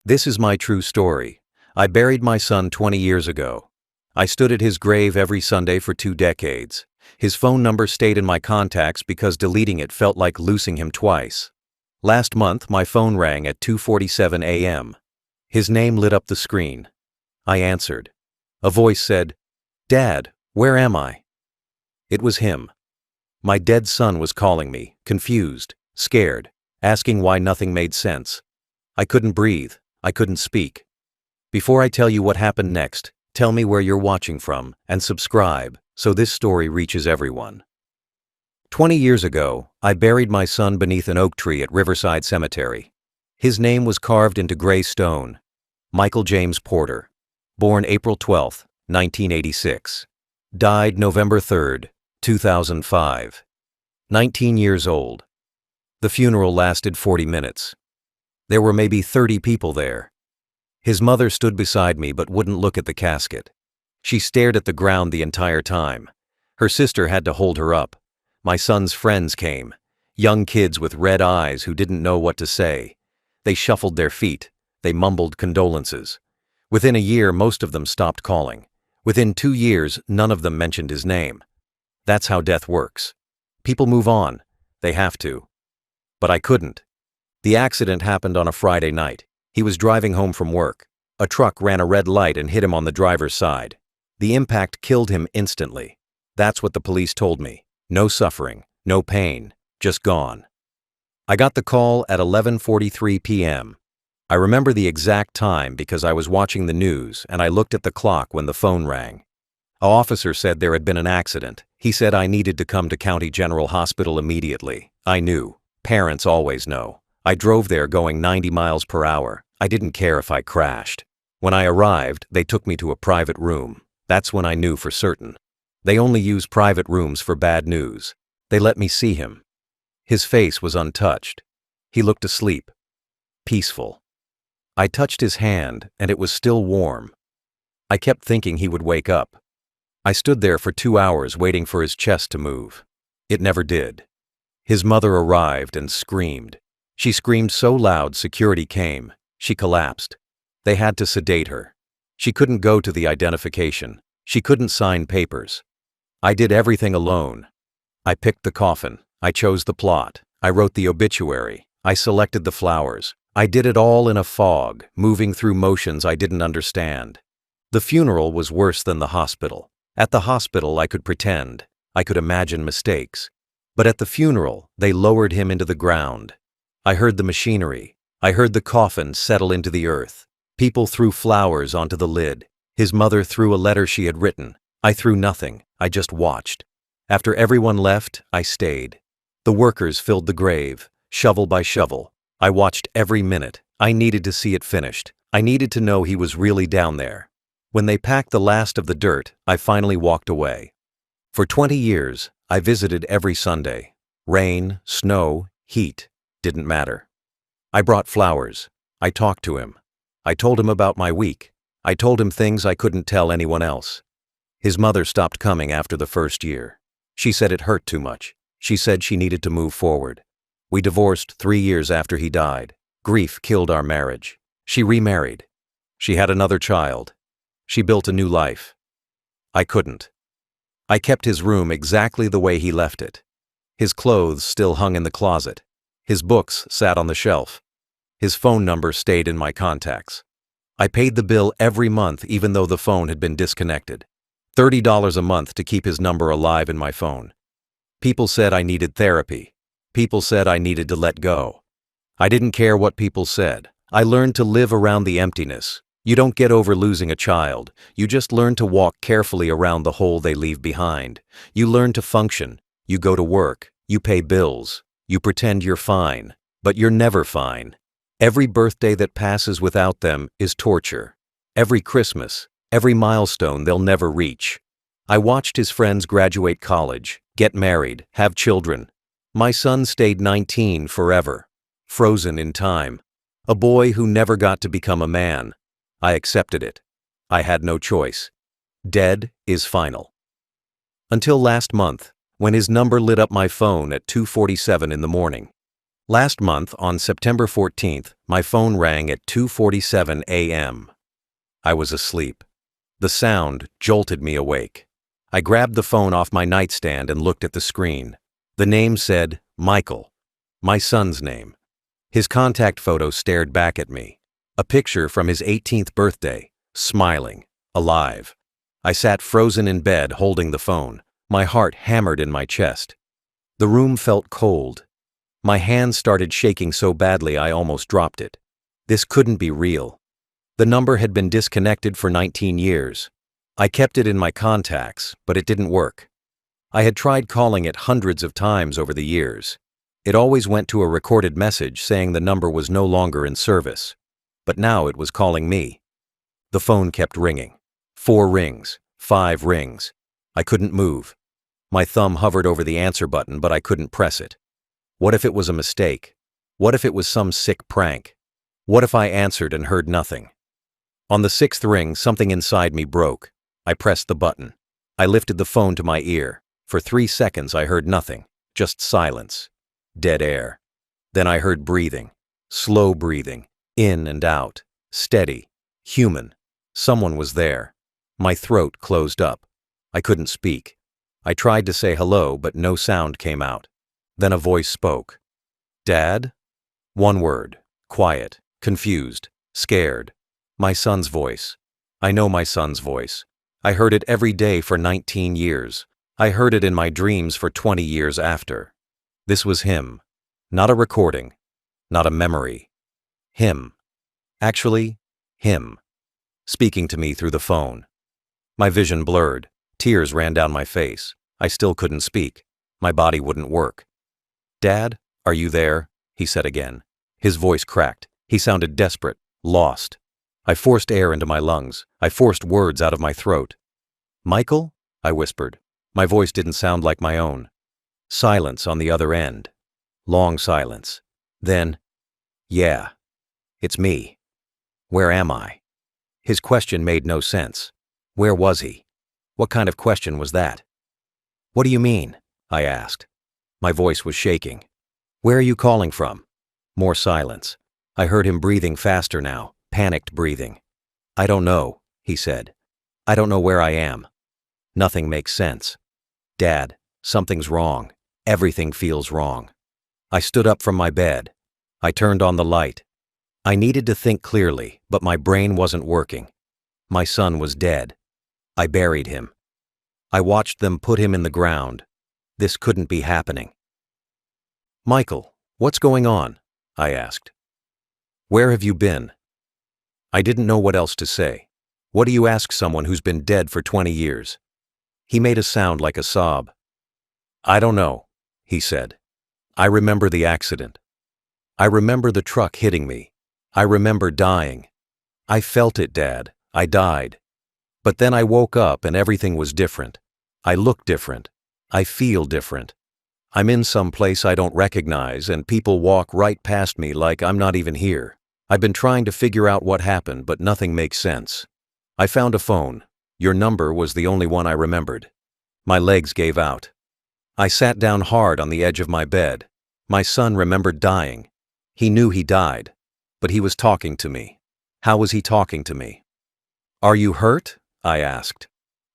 This is my true story. I buried my son 20 years ago. I stood at his grave every Sunday for 2 decades. His phone number stayed in my contacts because deleting it felt like losing him twice. Last month, my phone rang at 2:47 a.m. His name lit up the screen. I answered. A voice said, "Dad, where am I?" It was him. My dead son was calling me, confused, scared, asking why nothing made sense. I couldn't breathe. I couldn't speak. Before I tell you what happened next, tell me where you're watching from and subscribe so this story reaches everyone. 20 years ago, I buried my son beneath an oak tree at Riverside Cemetery. His name was carved into gray stone. Michael James Porter. Born April 12, 1986. Died November 3, 2005. 19 years old. The funeral lasted 40 minutes. There were maybe 30 people there. His mother stood beside me but wouldn't look at the casket. She stared at the ground the entire time. Her sister had to hold her up. My son's friends came, young kids with red eyes who didn't know what to say. They shuffled their feet. They mumbled condolences. Within a year, most of them stopped calling. Within 2 years, none of them mentioned his name. That's how death works. People move on. They have to. But I couldn't. The accident happened on a Friday night. He was driving home from work. A truck ran a red light and hit him on the driver's side. The impact killed him instantly. That's what the police told me. No suffering, no pain, just gone. I got the call at 11:43 p.m. I remember the exact time because I was watching the news and I looked at the clock when the phone rang. An officer said there had been an accident. He said I needed to come to County General Hospital immediately. I knew. Parents always know. I drove there going 90 miles per hour. I didn't care if I crashed. When I arrived, they took me to a private room. That's when I knew for certain. They only use private rooms for bad news. They let me see him. His face was untouched. He looked asleep. Peaceful. I touched his hand, and it was still warm. I kept thinking he would wake up. I stood there for 2 hours waiting for his chest to move. It never did. His mother arrived and screamed. She screamed so loud security came. She collapsed. They had to sedate her. She couldn't go to the identification. She couldn't sign papers. I did everything alone. I picked the coffin. I chose the plot. I wrote the obituary. I selected the flowers. I did it all in a fog, moving through motions I didn't understand. The funeral was worse than the hospital. At the hospital, I could pretend. I could imagine mistakes. But at the funeral, they lowered him into the ground. I heard the machinery. I heard the coffin settle into the earth. People threw flowers onto the lid. His mother threw a letter she had written. I threw nothing. I just watched. After everyone left, I stayed. The workers filled the grave, shovel by shovel. I watched every minute. I needed to see it finished. I needed to know he was really down there. When they packed the last of the dirt, I finally walked away. For 20 years, I visited every Sunday. Rain, snow, heat, didn't matter. I brought flowers. I talked to him. I told him about my week. I told him things I couldn't tell anyone else. His mother stopped coming after the first year. She said it hurt too much. She said she needed to move forward. We divorced 3 years after he died. Grief killed our marriage. She remarried. She had another child. She built a new life. I couldn't. I kept his room exactly the way he left it. His clothes still hung in the closet. His books sat on the shelf. His phone number stayed in my contacts. I paid the bill every month even though the phone had been disconnected. $30 a month to keep his number alive in my phone. People said I needed therapy. People said I needed to let go. I didn't care what people said. I learned to live around the emptiness. You don't get over losing a child. You just learn to walk carefully around the hole they leave behind. You learn to function. You go to work. You pay bills. You pretend you're fine. But you're never fine. Every birthday that passes without them is torture. Every Christmas, every milestone they'll never reach. I watched his friends graduate college, get married, have children. My son stayed 19 forever, frozen in time. A boy who never got to become a man. I accepted it. I had no choice. Dead is final. Until last month, when his number lit up my phone at 2:47 in the morning. Last month, on September 14th, my phone rang at 2:47 a.m. I was asleep. The sound jolted me awake. I grabbed the phone off my nightstand and looked at the screen. The name said Michael, my son's name. His contact photo stared back at me. A picture from his 18th birthday, smiling, alive. I sat frozen in bed holding the phone, my heart hammered in my chest. The room felt cold. My hands started shaking so badly I almost dropped it. This couldn't be real. The number had been disconnected for 19 years. I kept it in my contacts, but it didn't work. I had tried calling it hundreds of times over the years. It always went to a recorded message saying the number was no longer in service. But now it was calling me. The phone kept ringing. 4 rings, 5 rings. I couldn't move. My thumb hovered over the answer button, but I couldn't press it. What if it was a mistake? What if it was some sick prank? What if I answered and heard nothing? On the 6th ring, something inside me broke. I pressed the button. I lifted the phone to my ear. For 3 seconds I heard nothing, just silence. Dead air. Then I heard breathing. Slow breathing. In and out. Steady. Human. Someone was there. My throat closed up. I couldn't speak. I tried to say hello, but no sound came out. Then a voice spoke. Dad? One word. Quiet. Confused. Scared. My son's voice. I know my son's voice. I heard it every day for 19 years. I heard it in my dreams for 20 years after. This was him. Not a recording. Not a memory. Him. Actually, him. Speaking to me through the phone. My vision blurred. Tears ran down my face. I still couldn't speak. My body wouldn't work. Dad, are you there? He said again. His voice cracked. He sounded desperate, lost. I forced air into my lungs. I forced words out of my throat. Michael? I whispered. My voice didn't sound like my own. Silence on the other end. Long silence. Then, yeah, it's me. Where am I? His question made no sense. Where was he? What kind of question was that? What do you mean? I asked. My voice was shaking. Where are you calling from? More silence. I heard him breathing faster now, panicked breathing. I don't know, he said. I don't know where I am. Nothing makes sense. Dad, something's wrong. Everything feels wrong. I stood up from my bed. I turned on the light. I needed to think clearly, but my brain wasn't working. My son was dead. I buried him. I watched them put him in the ground. This couldn't be happening. Michael, what's going on? I asked. Where have you been? I didn't know what else to say. What do you ask someone who's been dead for 20 years? He made a sound like a sob. I don't know, he said. I remember the accident. I remember the truck hitting me. I remember dying. I felt it, Dad. I died. But then I woke up and everything was different. I look different. I feel different. I'm in some place I don't recognize and people walk right past me like I'm not even here. I've been trying to figure out what happened, but nothing makes sense. I found a phone. Your number was the only one I remembered. My legs gave out. I sat down hard on the edge of my bed. My son remembered dying. He knew he died, but he was talking to me. How was he talking to me? Are you hurt? I asked.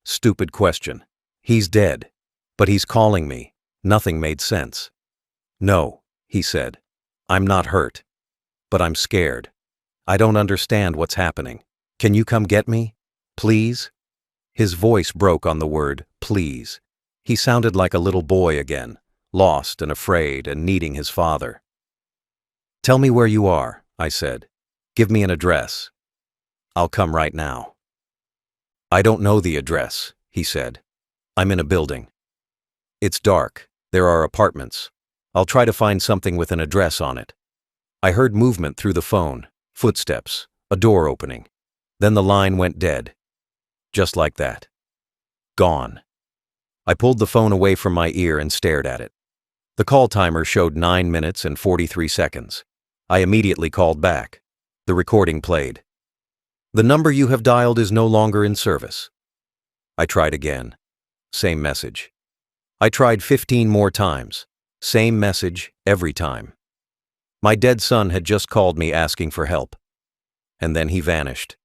Stupid question. He's dead. But he's calling me. Nothing made sense. No, he said. I'm not hurt. But I'm scared. I don't understand what's happening. Can you come get me? Please? His voice broke on the word, please. He sounded like a little boy again, lost and afraid and needing his father. Tell me where you are, I said. Give me an address. I'll come right now. I don't know the address, he said. I'm in a building. It's dark. There are apartments. I'll try to find something with an address on it. I heard movement through the phone, footsteps, a door opening. Then the line went dead. Just like that. Gone. I pulled the phone away from my ear and stared at it. The call timer showed 9 minutes and 43 seconds. I immediately called back. The recording played. The number you have dialed is no longer in service. I tried again. Same message. I tried 15 more times. Same message every time. My dead son had just called me asking for help. And then he vanished.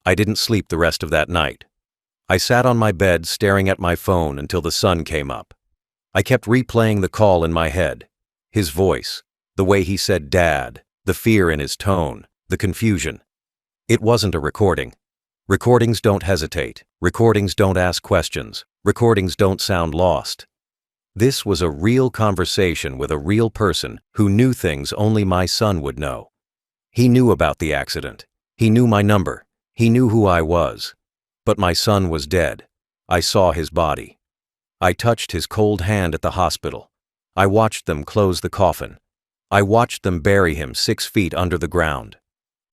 I didn't sleep the rest of that night. I sat on my bed staring at my phone until the sun came up. I kept replaying the call in my head. His voice, the way he said Dad, the fear in his tone, the confusion. It wasn't a recording. Recordings don't hesitate. Recordings don't ask questions. Recordings don't sound lost. This was a real conversation with a real person who knew things only my son would know. He knew about the accident. He knew my number. He knew who I was. But my son was dead. I saw his body. I touched his cold hand at the hospital. I watched them close the coffin. I watched them bury him 6 feet under the ground.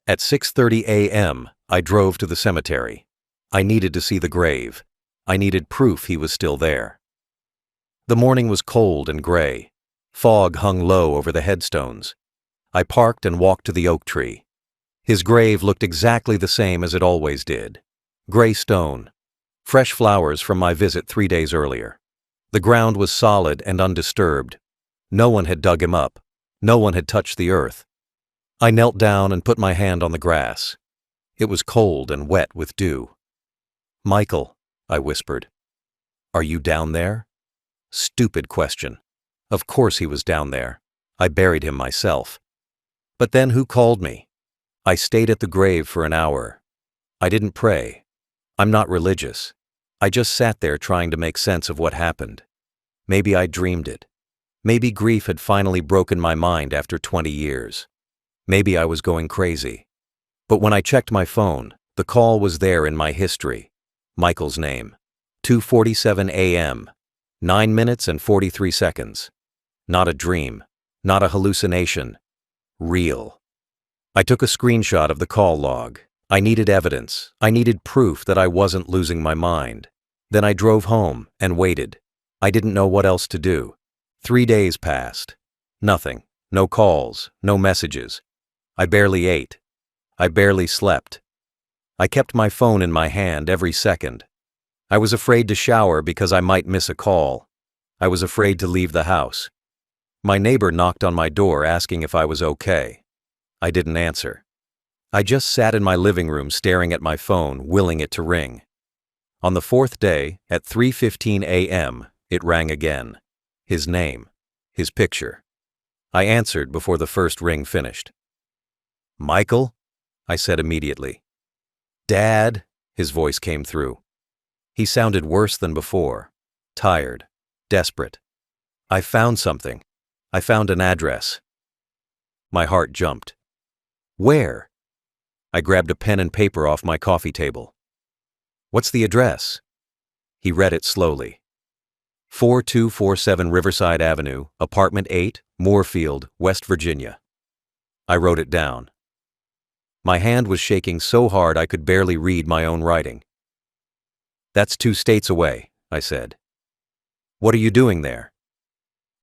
At 6:30 a.m., I drove to the cemetery. I needed to see the grave. I needed proof he was still there. The morning was cold and gray. Fog hung low over the headstones. I parked and walked to the oak tree. His grave looked exactly the same as it always did. Gray stone. Fresh flowers from my visit 3 days earlier. The ground was solid and undisturbed. No one had dug him up. No one had touched the earth. I knelt down and put my hand on the grass. It was cold and wet with dew. "Michael," I whispered. "Are you down there?" Stupid question. Of course he was down there. I buried him myself. But then who called me? I stayed at the grave for an hour. I didn't pray. I'm not religious. I just sat there trying to make sense of what happened. Maybe I dreamed it. Maybe grief had finally broken my mind after 20 years. Maybe I was going crazy. But when I checked my phone, the call was there in my history. Michael's name. 2:47 a.m. 9 minutes and 43 seconds. Not a dream. Not a hallucination. Real. I took a screenshot of the call log. I needed evidence. I needed proof that I wasn't losing my mind. Then I drove home and waited. I didn't know what else to do. 3 days passed. Nothing. No calls. No messages. I barely ate. I barely slept. I kept my phone in my hand every second. I was afraid to shower because I might miss a call. I was afraid to leave the house. My neighbor knocked on my door asking if I was okay. I didn't answer. I just sat in my living room staring at my phone, willing it to ring. On the 4th day, at 3:15 a.m., it rang again. His name. His picture. I answered before the first ring finished. "Michael?" I said immediately. "Dad?" His voice came through. He sounded worse than before. Tired. Desperate. "I found something. I found an address." My heart jumped. "Where?" I grabbed a pen and paper off my coffee table. "What's the address?" He read it slowly. 4247 Riverside Avenue, Apartment 8, Moorfield, West Virginia. I wrote it down. My hand was shaking so hard I could barely read my own writing. "That's 2 states away," I said. "What are you doing there?"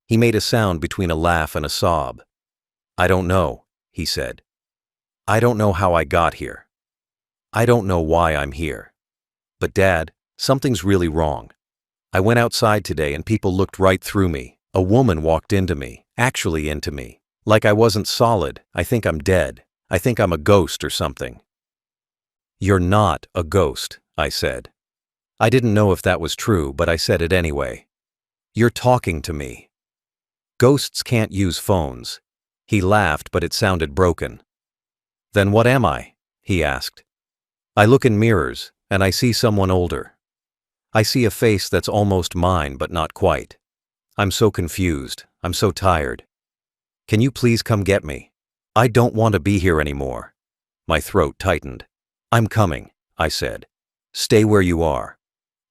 He made a sound between a laugh and a sob. "I don't know," he said. "I don't know how I got here. I don't know why I'm here. But Dad, something's really wrong. I went outside today and people looked right through me. A woman walked into me, actually into me. Like I wasn't solid. I think I'm dead. I think I'm a ghost or something." "You're not a ghost," I said. I didn't know if that was true, but I said it anyway. "You're talking to me. Ghosts can't use phones." He laughed, but it sounded broken. "Then what am I?" he asked. "I look in mirrors, and I see someone older. I see a face that's almost mine, but not quite. I'm so confused. I'm so tired. Can you please come get me? I don't want to be here anymore." My throat tightened. "I'm coming," I said. "Stay where you are.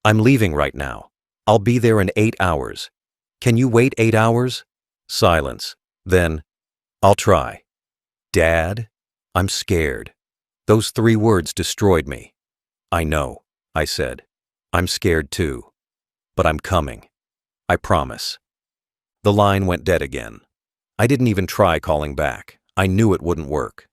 I'm leaving right now. I'll be there in 8 hours. Can you wait 8 hours?" Silence. Then, "I'll try." "Dad, I'm scared." Those 3 words destroyed me. "I know," I said. "I'm scared too. But I'm coming. I promise." The line went dead again. I didn't even try calling back. I knew it wouldn't work.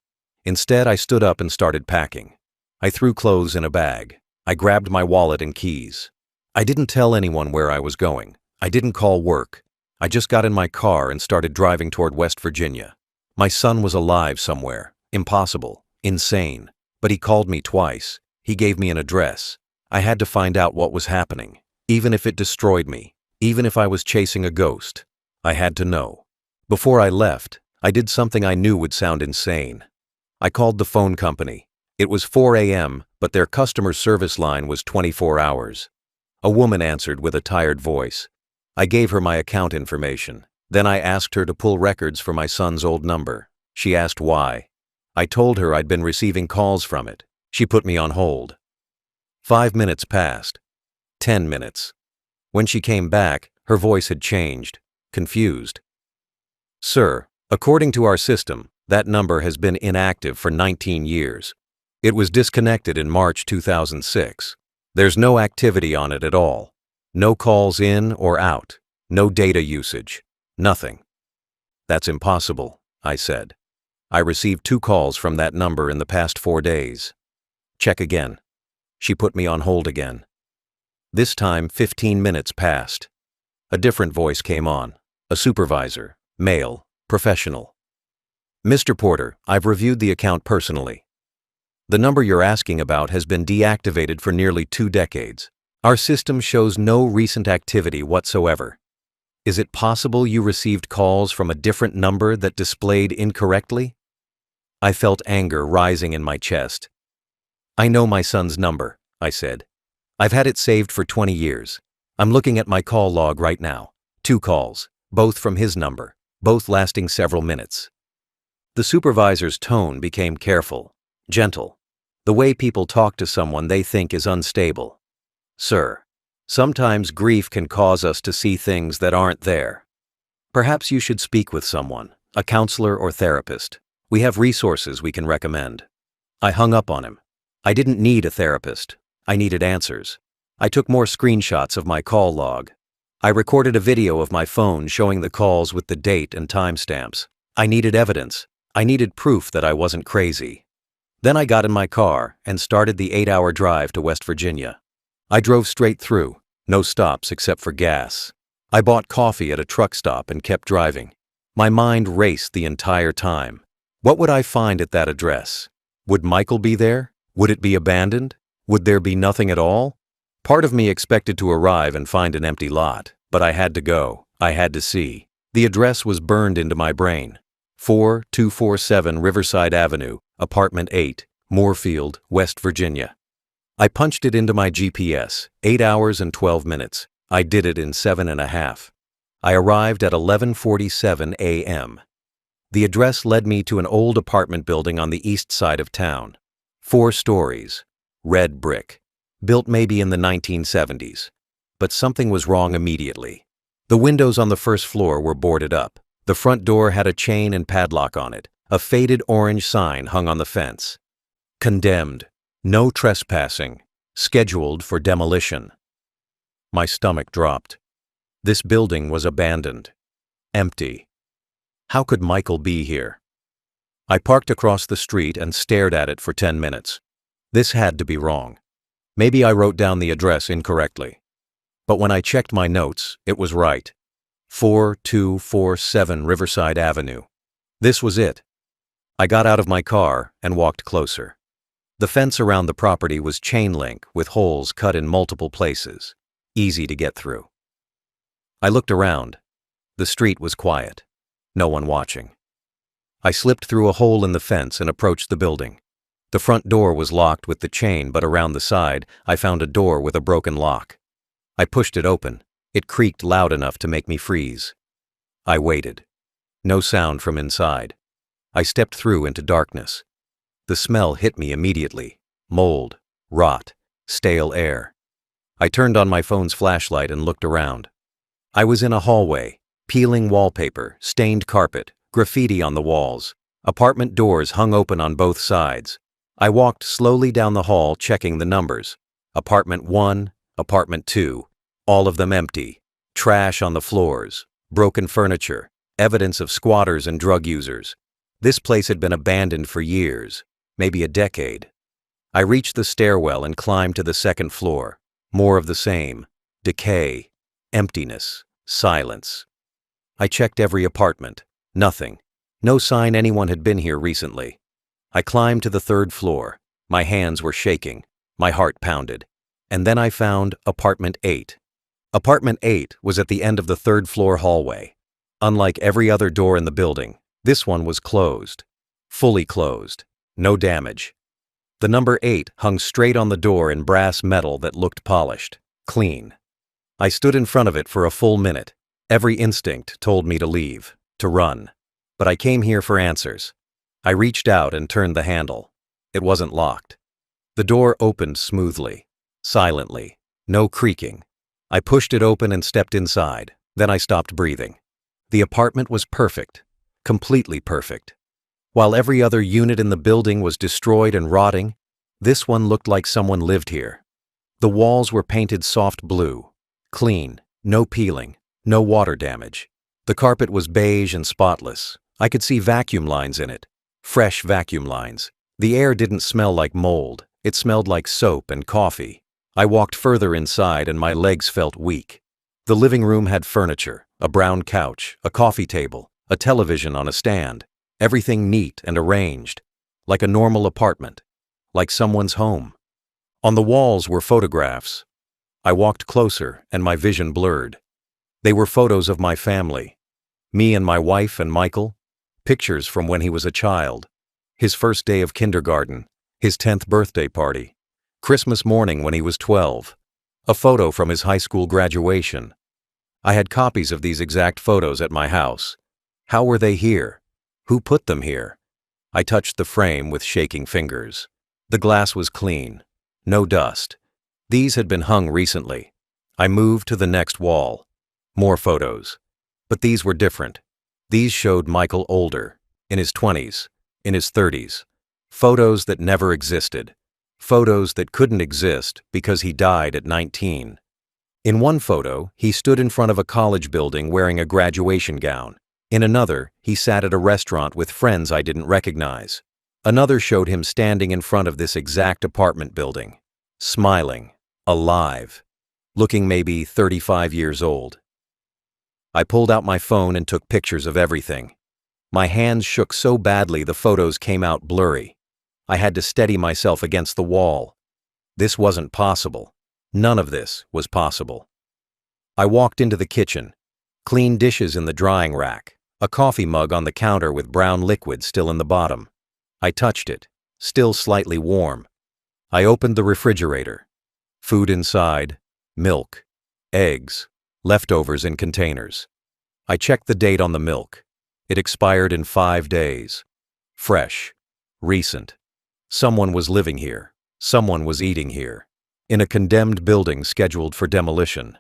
Instead, I stood up and started packing. I threw clothes in a bag. I grabbed my wallet and keys. I didn't tell anyone where I was going. I didn't call work. I just got in my car and started driving toward West Virginia. My son was alive somewhere. Impossible. Insane. But he called me twice. He gave me an address. I had to find out what was happening. Even if it destroyed me. Even if I was chasing a ghost. I had to know. Before I left, I did something I knew would sound insane. I called the phone company. It was 4 a.m., but their customer service line was 24 hours. A woman answered with a tired voice. I gave her my account information. Then I asked her to pull records for my son's old number. She asked why. I told her I'd been receiving calls from it. She put me on hold. 5 minutes passed. 10 minutes. When she came back, her voice had changed. Confused. Sir, according to our system, that number has been inactive for 19 years. It was disconnected in March 2006. There's no activity on it at all. No calls in or out. No data usage. Nothing. That's impossible, I said. I received 2 calls from that number in the past 4 days. Check again. She put me on hold again. This time, 15 minutes passed. A different voice came on. A supervisor. Male. Professional. Mr. Porter, I've reviewed the account personally. The number you're asking about has been deactivated for nearly 2 decades. Our system shows no recent activity whatsoever. Is it possible you received calls from a different number that displayed incorrectly? I felt anger rising in my chest. I know my son's number, I said. I've had it saved for 20 years. I'm looking at my call log right now. 2 calls, both from his number, both lasting several minutes. The supervisor's tone became careful, gentle, the way people talk to someone they think is unstable. Sir, sometimes grief can cause us to see things that aren't there. Perhaps you should speak with someone, a counselor or therapist. We have resources we can recommend. I hung up on him. I didn't need a therapist. I needed answers. I took more screenshots of my call log. I recorded a video of my phone showing the calls with the date and timestamps. I needed evidence. I needed proof that I wasn't crazy. Then I got in my car and started the 8-hour drive to West Virginia. I drove straight through, no stops except for gas. I bought coffee at a truck stop and kept driving. My mind raced the entire time. What would I find at that address? Would Michael be there? Would it be abandoned? Would there be nothing at all? Part of me expected to arrive and find an empty lot, but I had to go. I had to see. The address was burned into my brain. 4247 Riverside Avenue, Apartment 8, Moorfield, West Virginia. I punched it into my GPS, 8 hours and 12 minutes. I did it in 7.5. I arrived at 11:47 a.m. The address led me to an old apartment building on the east side of town. 4 stories. Red brick. Built maybe in the 1970s. But something was wrong immediately. The windows on the first floor were boarded up. The front door had a chain and padlock on it. A faded orange sign hung on the fence. Condemned. No trespassing. Scheduled for demolition. My stomach dropped. This building was abandoned. Empty. How could Michael be here? I parked across the street and stared at it for 10 minutes. This had to be wrong. Maybe I wrote down the address incorrectly. But when I checked my notes, it was right. 4247 Riverside Avenue. This was it. I got out of my car and walked closer. The fence around the property was chain link with holes cut in multiple places. Easy to get through. I looked around. The street was quiet. No one watching. I slipped through a hole in the fence and approached the building. The front door was locked with the chain, but around the side, I found a door with a broken lock. I pushed it open. It creaked loud enough to make me freeze. I waited. No sound from inside. I stepped through into darkness. The smell hit me immediately. Mold, rot, stale air. I turned on my phone's flashlight and looked around. I was in a hallway. Peeling wallpaper, stained carpet, graffiti on the walls. Apartment doors hung open on both sides. I walked slowly down the hall, checking the numbers. Apartment 1, Apartment 2, all of them empty. Trash on the floors, broken furniture, evidence of squatters and drug users. This place had been abandoned for years, maybe a decade. I reached the stairwell and climbed to the second floor. More of the same. Decay, emptiness, silence. I checked every apartment. Nothing. No sign anyone had been here recently. I climbed to the third floor. My hands were shaking. My heart pounded. And then I found apartment 8. Apartment 8 was at the end of the third floor hallway. Unlike every other door in the building, this one was closed. Fully closed. No damage. The number 8 hung straight on the door in brass metal that looked polished. Clean. I stood in front of it for a full minute. Every instinct told me to leave, to run. But I came here for answers. I reached out and turned the handle. It wasn't locked. The door opened smoothly, silently, no creaking. I pushed it open and stepped inside. Then I stopped breathing. The apartment was perfect, completely perfect. While every other unit in the building was destroyed and rotting, this one looked like someone lived here. The walls were painted soft blue, clean, no peeling, no water damage. The carpet was beige and spotless. I could see vacuum lines in it, fresh vacuum lines. The air didn't smell like mold, it smelled like soap and coffee. I walked further inside and my legs felt weak. The living room had furniture, a brown couch, a coffee table, a television on a stand. Everything neat and arranged, like a normal apartment, like someone's home. On the walls were photographs. I walked closer and my vision blurred. They were photos of my family. Me and my wife and Michael. Pictures from when he was a child. His first day of kindergarten. His 10th birthday party. Christmas morning when he was 12. A photo from his high school graduation. I had copies of these exact photos at my house. How were they here? Who put them here? I touched the frame with shaking fingers. The glass was clean. No dust. These had been hung recently. I moved to the next wall. More photos. But these were different. These showed Michael older, in his 20s, in his 30s. Photos that never existed. Photos that couldn't exist because he died at 19. In one photo, he stood in front of a college building wearing a graduation gown. In another, he sat at a restaurant with friends I didn't recognize. Another showed him standing in front of this exact apartment building, smiling, alive, looking maybe 35 years old. I pulled out my phone and took pictures of everything. My hands shook so badly the photos came out blurry. I had to steady myself against the wall. This wasn't possible. None of this was possible. I walked into the kitchen. Clean dishes in the drying rack. A coffee mug on the counter with brown liquid still in the bottom. I touched it, still slightly warm. I opened the refrigerator. Food inside, milk, eggs, leftovers in containers. I checked the date on the milk. It expired in 5 days. Fresh, recent. Someone was living here. Someone was eating here. In a condemned building scheduled for demolition.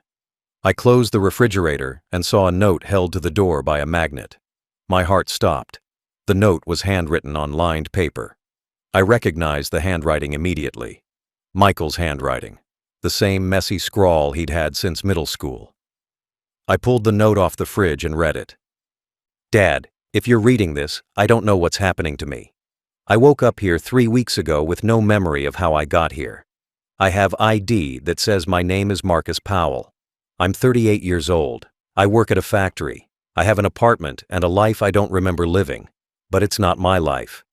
I closed the refrigerator and saw a note held to the door by a magnet. My heart stopped. The note was handwritten on lined paper. I recognized the handwriting immediately. Michael's handwriting. The same messy scrawl he'd had since middle school. I pulled the note off the fridge and read it. Dad, if you're reading this, I don't know what's happening to me. I woke up here 3 weeks ago with no memory of how I got here. I have ID that says my name is Marcus Powell. I'm 38 years old. I work at a factory. I have an apartment and a life I don't remember living. But it's not my life.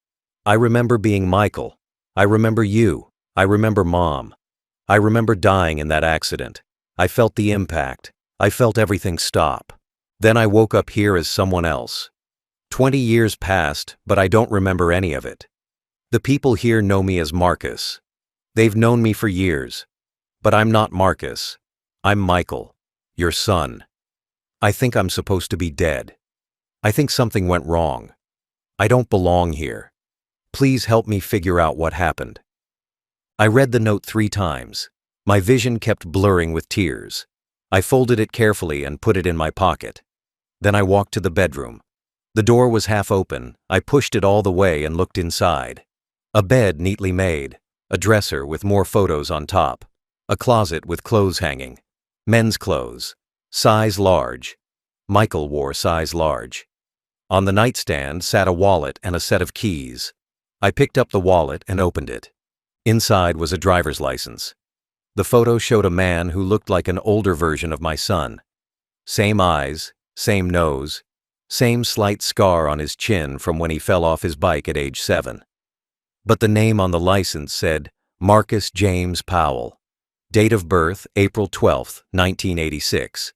I remember being Michael. I remember you. I remember Mom. I remember dying in that accident. I felt the impact. I felt everything stop. Then I woke up here as someone else. 20 years passed, but I don't remember any of it. The people here know me as Marcus. They've known me for years. But I'm not Marcus. I'm Michael, your son. I think I'm supposed to be dead. I think something went wrong. I don't belong here. Please help me figure out what happened. I read the note 3 times. My vision kept blurring with tears. I folded it carefully and put it in my pocket. Then I walked to the bedroom. The door was half open. I pushed it all the way and looked inside. A bed neatly made. A dresser with more photos on top. A closet with clothes hanging. Men's clothes. Size large. Michael wore size large. On the nightstand sat a wallet and a set of keys. I picked up the wallet and opened it. Inside was a driver's license. The photo showed a man who looked like an older version of my son. Same eyes, same nose, Same slight scar on his chin from when he fell off his bike at age 7. But the name on the license said Marcus James Powell. Date of birth, April 12, 1986.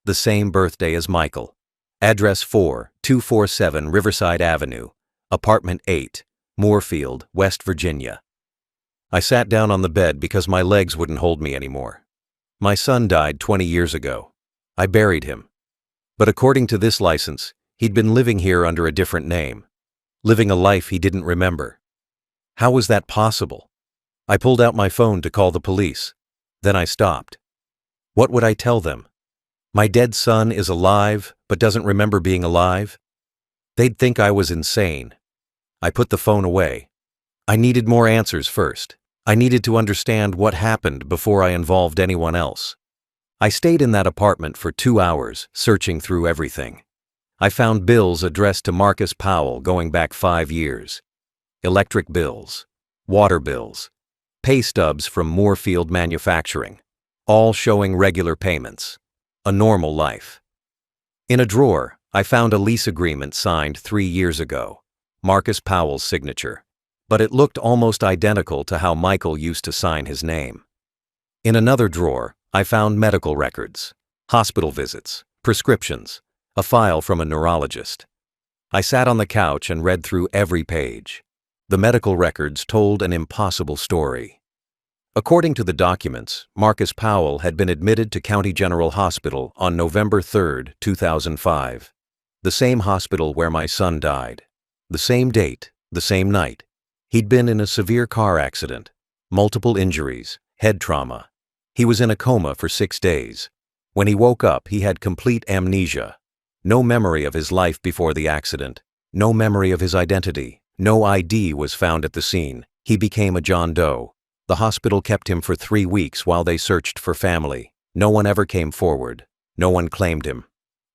The same birthday as Michael. Address 4247 Riverside Avenue, Apartment 8, Moorfield, West Virginia. I sat down on the bed because my legs wouldn't hold me anymore. My son died 20 years ago. I buried him. But according to this license, he'd been living here under a different name, living a life he didn't remember. How was that possible? I pulled out my phone to call the police. Then I stopped. What would I tell them? My dead son is alive, but doesn't remember being alive? They'd think I was insane. I put the phone away. I needed more answers first. I needed to understand what happened before I involved anyone else. I stayed in that apartment for 2 hours, searching through everything. I found bills addressed to Marcus Powell going back 5 years. Electric bills, water bills, pay stubs from Moorfield Manufacturing, all showing regular payments. A normal life. In a drawer, I found a lease agreement signed 3 years ago, Marcus Powell's signature, but it looked almost identical to how Michael used to sign his name. In another drawer, I found medical records, hospital visits, prescriptions, a file from a neurologist. I sat on the couch and read through every page. The medical records told an impossible story. According to the documents, Marcus Powell had been admitted to County General Hospital on November 3, 2005. The same hospital where my son died. The same date, the same night. He'd been in a severe car accident, multiple injuries, head trauma. He was in a coma for 6 days. When he woke up, he had complete amnesia. No memory of his life before the accident. No memory of his identity. No ID was found at the scene. He became a John Doe. The hospital kept him for 3 weeks while they searched for family. No one ever came forward. No one claimed him.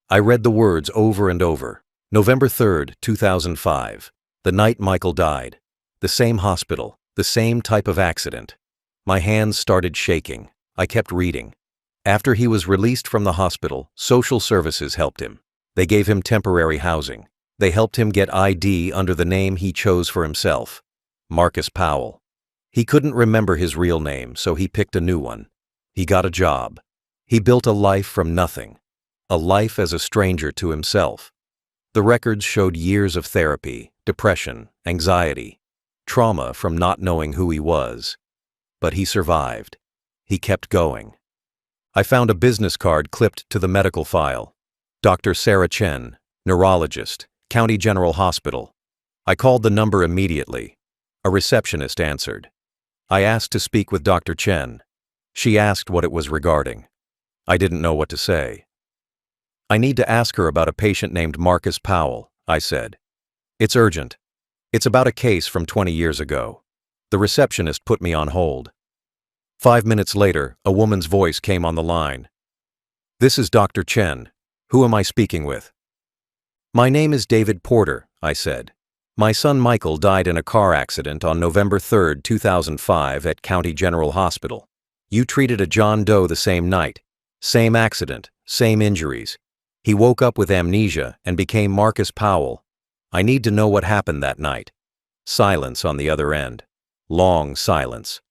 I read the words over and over. November 3, 2005. The night Michael died. The same hospital. The same type of accident. My hands started shaking. I kept reading. After he was released from the hospital, social services helped him. They gave him temporary housing. They helped him get ID under the name he chose for himself. Marcus Powell. He couldn't remember his real name, so he picked a new one. He got a job. He built a life from nothing. A life as a stranger to himself. The records showed years of therapy, depression, anxiety, trauma from not knowing who he was. But he survived. He kept going. I found a business card clipped to the medical file. Dr. Sarah Chen, neurologist, County General Hospital. I called the number immediately. A receptionist answered. I asked to speak with Dr. Chen. She asked what it was regarding. I didn't know what to say. I need to ask her about a patient named Marcus Powell, I said. It's urgent. It's about a case from 20 years ago. The receptionist put me on hold. 5 minutes later, a woman's voice came on the line. This is Dr. Chen. Who am I speaking with? My name is David Porter, I said. My son Michael died in a car accident on November 3, 2005 at County General Hospital. You treated a John Doe the same night. Same accident, same injuries. He woke up with amnesia and became Marcus Powell. I need to know what happened that night. Silence on the other end. Long silence.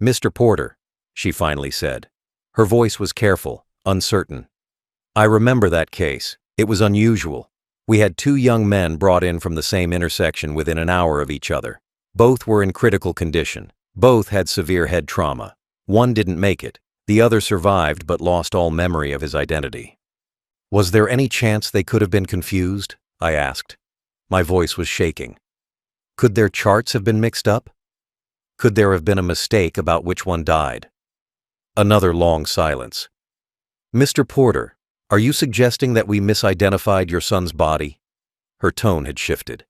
Mr. Porter, she finally said. Her voice was careful, uncertain. I remember that case. It was unusual. We had 2 young men brought in from the same intersection within an hour of each other. Both were in critical condition. Both had severe head trauma. One didn't make it. The other survived but lost all memory of his identity. Was there any chance they could have been confused? I asked. My voice was shaking. Could their charts have been mixed up? Could there have been a mistake about which one died? Another long silence. Mr. Porter, are you suggesting that we misidentified your son's body? Her tone had shifted.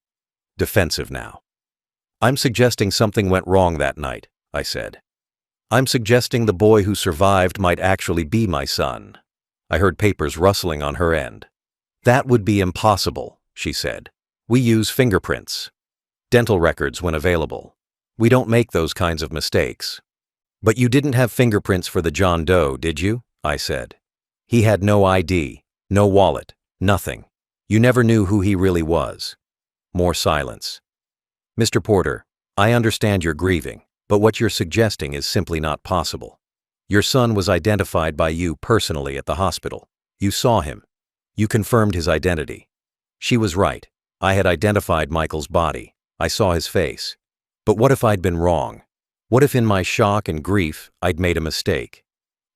Defensive now. I'm suggesting something went wrong that night, I said. I'm suggesting the boy who survived might actually be my son. I heard papers rustling on her end. That would be impossible, she said. We use fingerprints. Dental records when available. We don't make those kinds of mistakes. But you didn't have fingerprints for the John Doe, did you? I said. He had no ID, no wallet, nothing. You never knew who he really was. More silence. Mr. Porter, I understand you're grieving, but what you're suggesting is simply not possible. Your son was identified by you personally at the hospital. You saw him. You confirmed his identity. She was right. I had identified Michael's body. I saw his face. But what if I'd been wrong? What if in my shock and grief I'd made a mistake?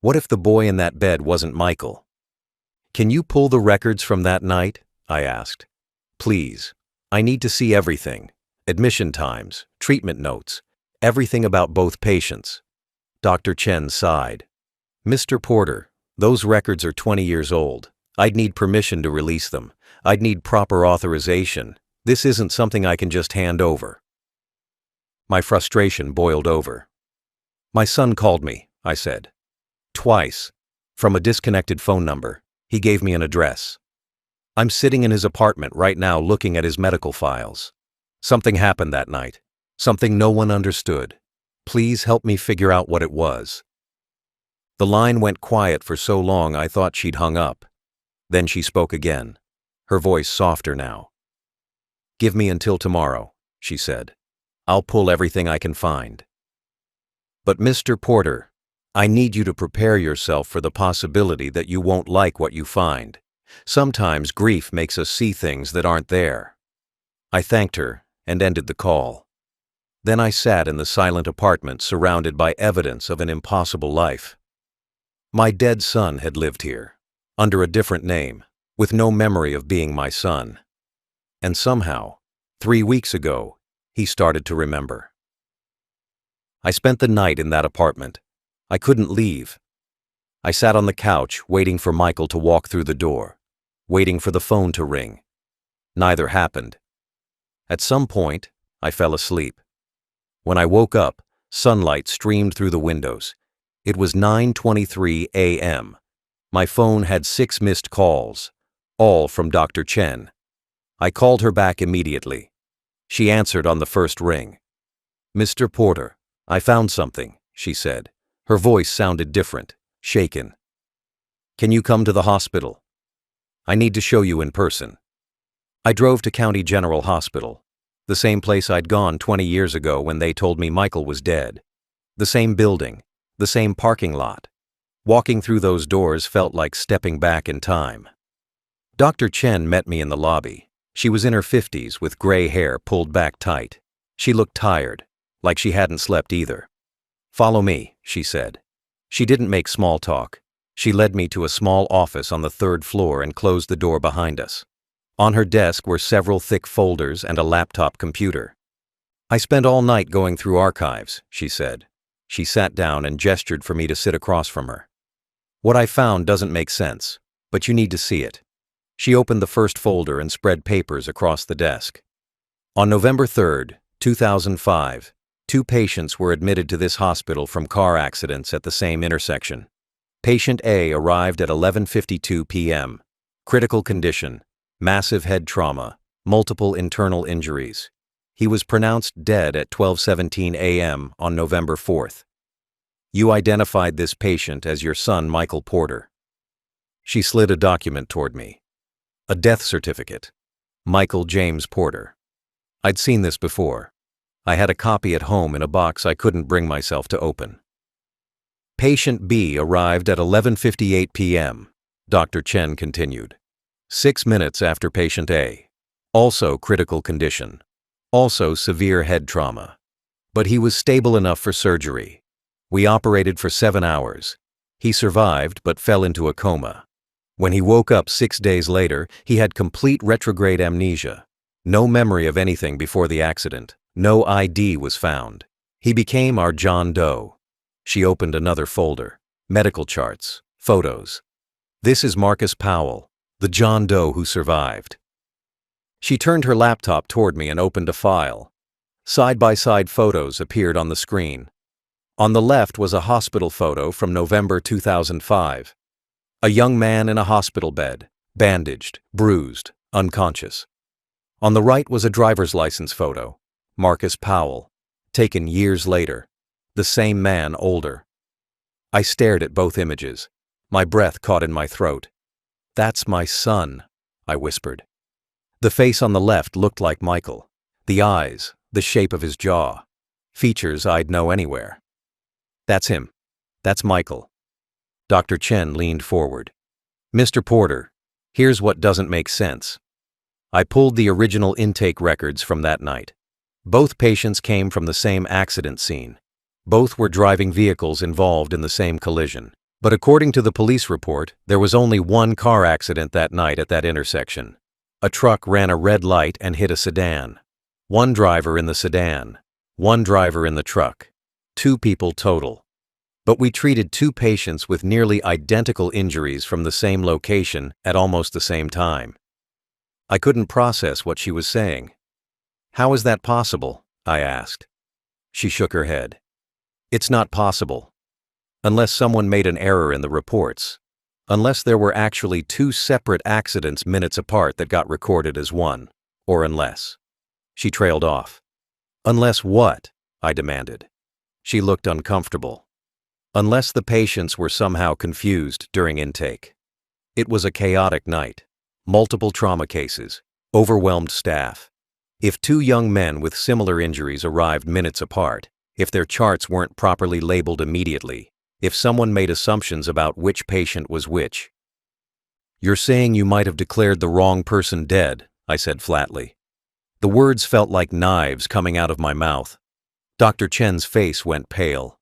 What if the boy in that bed wasn't Michael? Can you pull the records from that night? I asked. Please. I need to see everything. Admission times, treatment notes, everything about both patients. Dr. Chen sighed. Mr. Porter, those records are 20 years old. I'd need permission to release them. I'd need proper authorization. This isn't something I can just hand over. My frustration boiled over. My son called me, I said. Twice. From a disconnected phone number. He gave me an address. I'm sitting in his apartment right now looking at his medical files. Something happened that night. Something no one understood. Please help me figure out what it was. The line went quiet for so long I thought she'd hung up. Then she spoke again, her voice softer now. Give me until tomorrow, she said. I'll pull everything I can find. But Mr. Porter, I need you to prepare yourself for the possibility that you won't like what you find. Sometimes grief makes us see things that aren't there. I thanked her and ended the call. Then I sat in the silent apartment surrounded by evidence of an impossible life. My dead son had lived here, under a different name, with no memory of being my son. And somehow, 3 weeks ago, he started to remember. I spent the night in that apartment. I couldn't leave. I sat on the couch waiting for Michael to walk through the door, waiting for the phone to ring. Neither happened. At some point, I fell asleep. When I woke up, sunlight streamed through the windows. It was 9:23 a.m. My phone had 6 missed calls, all from Dr. Chen. I called her back immediately. She answered on the first ring. Mr. Porter, I found something, she said. Her voice sounded different, shaken. Can you come to the hospital? I need to show you in person. I drove to County General Hospital, the same place I'd gone 20 years ago when they told me Michael was dead. The same building, the same parking lot. Walking through those doors felt like stepping back in time. Dr. Chen met me in the lobby. She was in her 50s with gray hair pulled back tight. She looked tired, like she hadn't slept either. Follow me, she said. She didn't make small talk. She led me to a small office on the 3rd floor and closed the door behind us. On her desk were several thick folders and a laptop computer. I spent all night going through archives, she said. She sat down and gestured for me to sit across from her. What I found doesn't make sense, but you need to see it. She opened the first folder and spread papers across the desk. On November 3, 2005, 2 patients were admitted to this hospital from car accidents at the same intersection. Patient A arrived at 11:52 p.m. Critical condition, massive head trauma, multiple internal injuries. He was pronounced dead at 12:17 a.m. on November 4th. You identified this patient as your son, Michael Porter. She slid a document toward me. A death certificate. Michael James Porter. I'd seen this before. I had a copy at home in a box I couldn't bring myself to open. Patient B arrived at 11:58 p.m., Dr. Chen continued. 6 minutes after patient A. Also critical condition. Also severe head trauma. But he was stable enough for surgery. We operated for 7 hours. He survived but fell into a coma. When he woke up 6 days later, he had complete retrograde amnesia. No memory of anything before the accident. No ID was found. He became our John Doe. She opened another folder. Medical charts. Photos. This is Marcus Powell, the John Doe who survived. She turned her laptop toward me and opened a file. Side-by-side photos appeared on the screen. On the left was a hospital photo from November 2005. A young man in a hospital bed, bandaged, bruised, unconscious. On the right was a driver's license photo, Marcus Powell, taken years later, the same man older. I stared at both images. My breath caught in my throat. That's my son, I whispered. The face on the left looked like Michael. The eyes, the shape of his jaw. Features I'd know anywhere. That's him. That's Michael. Dr. Chen leaned forward. Mr. Porter, here's what doesn't make sense. I pulled the original intake records from that night. Both patients came from the same accident scene. Both were driving vehicles involved in the same collision. But according to the police report, there was only one car accident that night at that intersection. A truck ran a red light and hit a sedan. One driver in the sedan. One driver in the truck. 2 people total. But we treated 2 patients with nearly identical injuries from the same location at almost the same time. I couldn't process what she was saying. How is that possible? I asked. She shook her head. It's not possible. Unless someone made an error in the reports. Unless there were actually 2 separate accidents minutes apart that got recorded as one. Or unless. She trailed off. Unless what? I demanded. She looked uncomfortable. Unless the patients were somehow confused during intake. It was a chaotic night. Multiple trauma cases. Overwhelmed staff. If 2 young men with similar injuries arrived minutes apart, if their charts weren't properly labeled immediately, if someone made assumptions about which patient was which. You're saying you might have declared the wrong person dead, I said flatly. The words felt like knives coming out of my mouth. Dr. Chen's face went pale.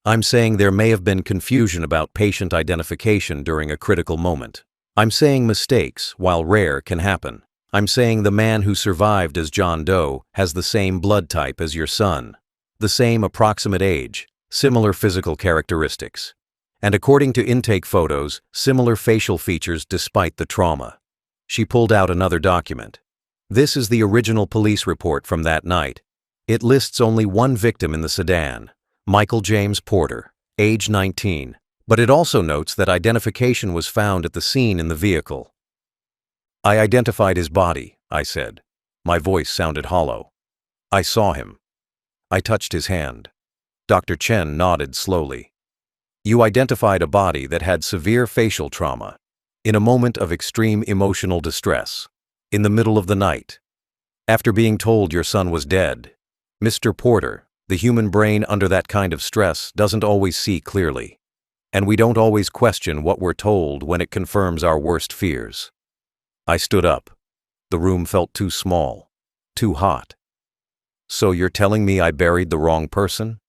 I'm saying there may have been confusion about patient identification during a critical moment. I'm saying mistakes, while rare, can happen. I'm saying the man who survived as John Doe has the same blood type as your son, the same approximate age, similar physical characteristics, and according to intake photos, similar facial features despite the trauma. She pulled out another document. This is the original police report from that night. It lists only one victim in the sedan, Michael James Porter, age 19, but it also notes that identification was found at the scene in the vehicle. I identified his body, I said. My voice sounded hollow. I saw him. I touched his hand. Dr. Chen nodded slowly. You identified a body that had severe facial trauma, in a moment of extreme emotional distress, in the middle of the night, after being told your son was dead. Mr. Porter, the human brain under that kind of stress doesn't always see clearly, and we don't always question what we're told when it confirms our worst fears. I stood up. The room felt too small, too hot. So you're telling me I buried the wrong person?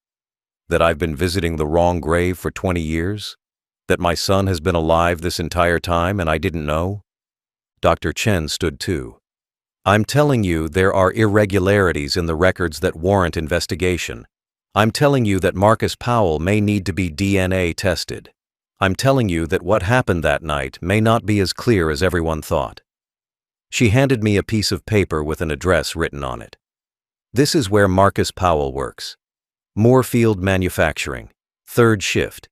That I've been visiting the wrong grave for 20 years? That my son has been alive this entire time and I didn't know? Dr. Chen stood too. I'm telling you there are irregularities in the records that warrant investigation. I'm telling you that Marcus Powell may need to be DNA tested. I'm telling you that what happened that night may not be as clear as everyone thought. She handed me a piece of paper with an address written on it. This is where Marcus Powell works. Moorfield Manufacturing, 3rd shift.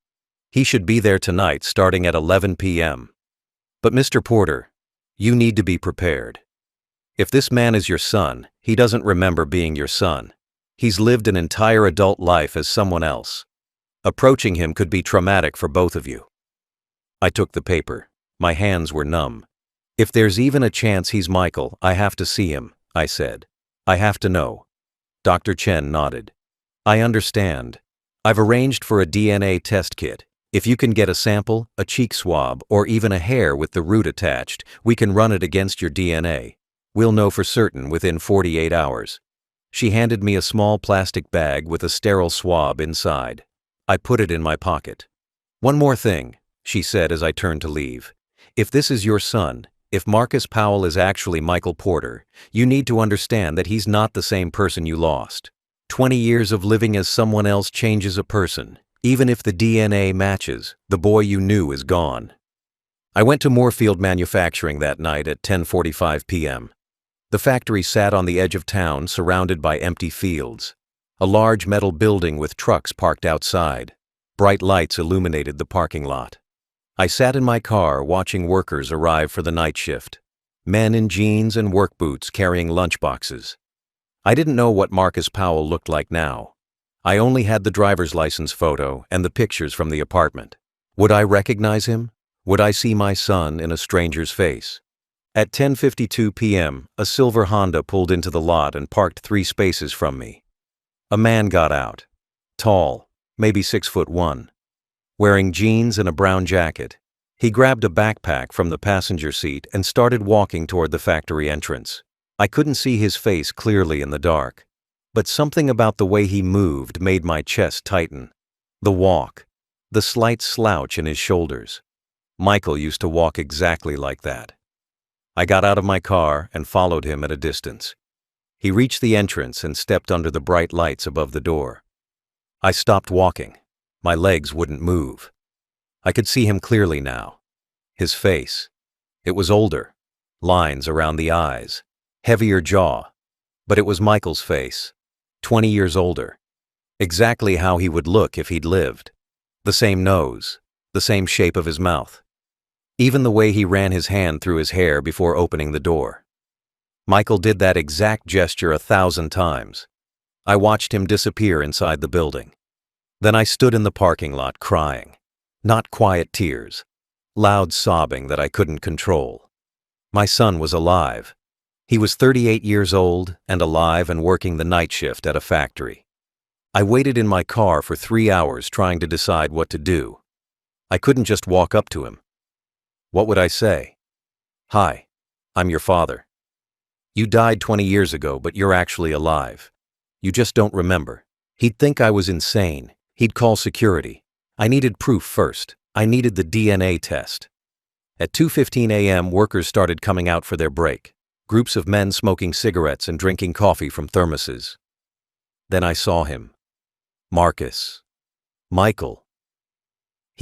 He should be there tonight starting at 11 p.m. But Mr. Porter, you need to be prepared. If this man is your son, he doesn't remember being your son. He's lived an entire adult life as someone else. Approaching him could be traumatic for both of you. I took the paper. My hands were numb. If there's even a chance he's Michael, I have to see him, I said. I have to know. Dr. Chen nodded. I understand. I've arranged for a DNA test kit. If you can get a sample, a cheek swab, or even a hair with the root attached, we can run it against your DNA. We'll know for certain within 48 hours. She handed me a small plastic bag with a sterile swab inside. I put it in my pocket. One more thing, she said as I turned to leave. If this is your son, if Marcus Powell is actually Michael Porter, you need to understand that he's not the same person you lost. 20 years of living as someone else changes a person. Even if the DNA matches, the boy you knew is gone. I went to Moorfield Manufacturing that night at 10:45 p.m. The factory sat on the edge of town, surrounded by empty fields. A large metal building with trucks parked outside. Bright lights illuminated the parking lot. I sat in my car watching workers arrive for the night shift. Men in jeans and work boots carrying lunchboxes. I didn't know what Marcus Powell looked like now. I only had the driver's license photo and the pictures from the apartment. Would I recognize him? Would I see my son in a stranger's face? At 10:52 p.m., a silver Honda pulled into the lot and parked 3 spaces from me. A man got out. Tall, maybe 6'1", wearing jeans and a brown jacket. He grabbed a backpack from the passenger seat and started walking toward the factory entrance. I couldn't see his face clearly in the dark, but something about the way he moved made my chest tighten. The walk, the slight slouch in his shoulders. Michael used to walk exactly like that. I got out of my car and followed him at a distance. He reached the entrance and stepped under the bright lights above the door. I stopped walking. My legs wouldn't move. I could see him clearly now. His face. It was older. Lines around the eyes. Heavier jaw. But it was Michael's face. 20 years older. Exactly how he would look if he'd lived. The same nose. The same shape of his mouth. Even the way he ran his hand through his hair before opening the door. Michael did that exact gesture 1,000 times. I watched him disappear inside the building. Then I stood in the parking lot crying. Not quiet tears. Loud sobbing that I couldn't control. My son was alive. He was 38 years old and alive and working the night shift at a factory. I waited in my car for 3 hours trying to decide what to do. I couldn't just walk up to him. What would I say? Hi, I'm your father. You died 20 years ago, but you're actually alive. You just don't remember. He'd think I was insane. He'd call security. I needed proof first. I needed the DNA test. At 2:15 a.m., workers started coming out for their break. Groups of men smoking cigarettes and drinking coffee from thermoses. Then I saw him. Marcus. Michael.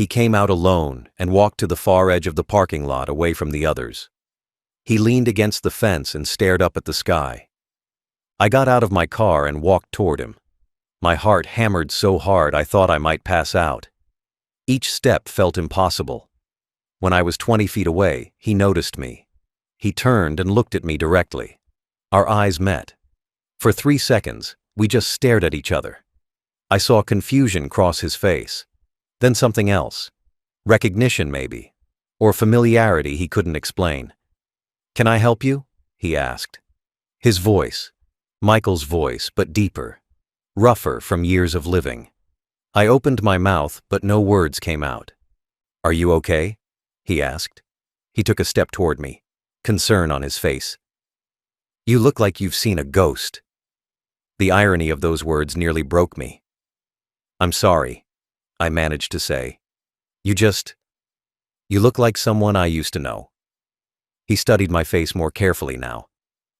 He came out alone and walked to the far edge of the parking lot away from the others. He leaned against the fence and stared up at the sky. I got out of my car and walked toward him. My heart hammered so hard I thought I might pass out. Each step felt impossible. When I was 20 feet away, he noticed me. He turned and looked at me directly. Our eyes met. For 3 seconds, we just stared at each other. I saw confusion cross his face. Then something else. Recognition, maybe. Or familiarity he couldn't explain. "Can I help you?" he asked. His voice. Michael's voice, but deeper. Rougher from years of living. I opened my mouth, but no words came out. "Are you okay?" he asked. He took a step toward me, concern on his face. "You look like you've seen a ghost." The irony of those words nearly broke me. "I'm sorry," I managed to say. You look like someone I used to know." He studied my face more carefully now.